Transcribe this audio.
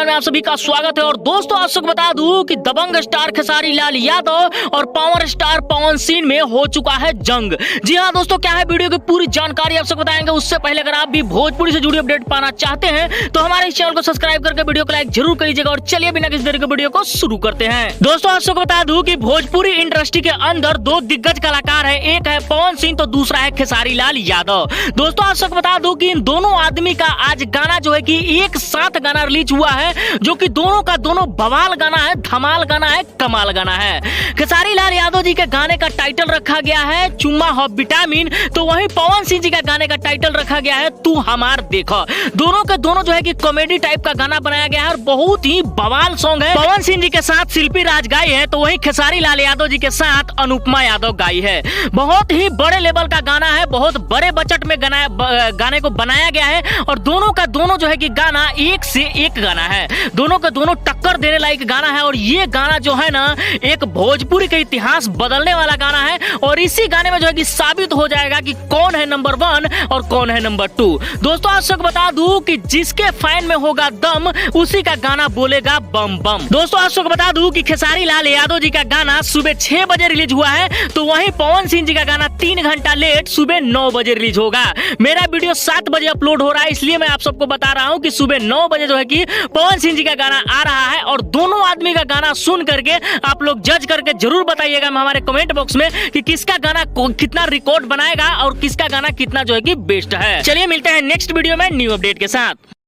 Channel में आप सभी का स्वागत है। और दोस्तों आज तक बता दूं कि दबंग स्टार खेसारी लाल यादव और पावर स्टार पवन सिंह में हो चुका है जंग। जी हाँ दोस्तों, क्या है वीडियो की पूरी जानकारी आप सबको बताएंगे। उससे पहले अगर आप भी भोजपुरी से जुड़ी अपडेट पाना चाहते हैं तो हमारे इस चैनल को सब्सक्राइब करके वीडियो को लाइक जरूर करिएगा। और चलिए बिना किसी देरी के वीडियो को शुरू करते हैं। दोस्तों आज सबको बता दूं कि भोजपुरी इंडस्ट्री के अंदर दो दिग्गज कलाकार है, एक है पवन सिंह तो दूसरा है खेसारी लाल यादव। दोस्तों आज सबको बता दूं कि इन दोनों आदमी का आज गाना जो है कि एक साथ गाना रिलीज हुआ है, जो कि दोनों का दोनों बवाल गाना है, धमाल गाना है, कमाल गाना है। खेसारी लाल यादव जी के गाने का टाइटल रखा गया है चुम्मा हो विटामिन, तो वहीं पवन सिंह जी का गाने का टाइटल रखा गया है तू हमार देखो। दोनों के दोनों जो है कि कॉमेडी टाइप का गाना बनाया गया है और बहुत ही बवाल सॉन्ग है। पवन सिंह जी के साथ शिल्पी राज गाई है, तो वहीं खेसारी लाल यादव जी के साथ अनुपमा यादव गाई है। बहुत ही बड़े लेवल का गाना है, बहुत बड़े बजट में गाने को बनाया गया है और दोनों का दोनों जो है कि गाना एक से एक गाना है, दोनों के दोनों टक्कर देने लायक गाना है। और ये गाना जो है ना एक भोजपुरी का इतिहास बदलने वाला गाना है और इसी गाने में जो है कि साबित हो जाएगा कि कौन है नंबर 1 और कौन है नंबर 2। दोस्तों आज तक बता दूं कि जिसके फैन में होगा दम उसी का गाना बोलेगा बम बम। दोस्तों आज तक बता दूं कि खेसारी लाल यादव जी का गाना सुबह 6 बजे रिलीज हुआ है, तो वहीं पवन सिंह जी का गाना 3 घंटा लेट सुबह 9 बजे रिलीज होगा। मेरा वीडियो 7 बजे अपलोड हो रहा है, इसलिए मैं आप सबको बता रहा हूं कि सुबह 9 बजे जो है कि पवन सिंह जी का गाना आ रहा है। और दोनों आदमी का गाना सुन करके आप लोग जज करके जरूर बताइएगा हमारे कमेंट बॉक्स में कि किसका गाना कितना रिकॉर्ड बनाएगा और किसका गाना कितना जो है कि बेस्ट है। चलिए मिलते हैं नेक्स्ट वीडियो में न्यू अपडेट के साथ।